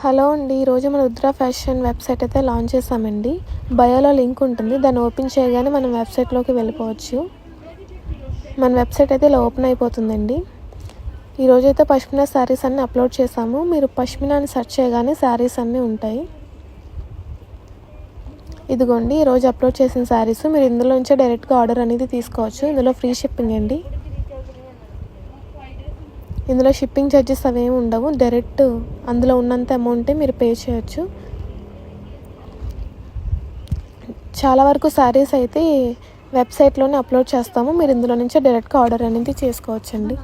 Hello అండి. ఈరోజు మన రుద్ర ఫ్యాషన్ వెబ్సైట్ అయితే లాంచ్ చేసామండి. బయోలో లింక్ ఉంటుంది. దాన్ని ఓపెన్ చేయగానే మనం వెబ్సైట్లోకి వెళ్ళిపోవచ్చు. మన వెబ్సైట్ అయితే ఇలా ఓపెన్ అయిపోతుందండి. ఈరోజు అయితే పష్మినా శారీస్ అన్నీ అప్లోడ్ చేసాము. మీరు పష్మినా అని సెర్చ్ చేయగానే శారీస్ అన్నీ ఉంటాయి. ఇదిగోండి ఈరోజు అప్లోడ్ చేసిన శారీస్. మీరు ఇందులో నుంచే డైరెక్ట్గా ఆర్డర్ అనేది తీసుకోవచ్చు. ఇందులో ఫ్రీ షిప్పింగ్ అండి. ఇందులో షిప్పింగ్ ఛార్జెస్ అవేమి ఉండవు. డైరెక్ట్ అందులో ఉన్నంత అమౌంటే మీరు పే చేయొచ్చు. చాలా వరకు శారీస్ అయితే వెబ్సైట్లోనే అప్లోడ్ చేస్తాము. మీరు ఇందులో నుంచే డైరెక్ట్గా ఆర్డర్ అనేది చేసుకోవచ్చండి.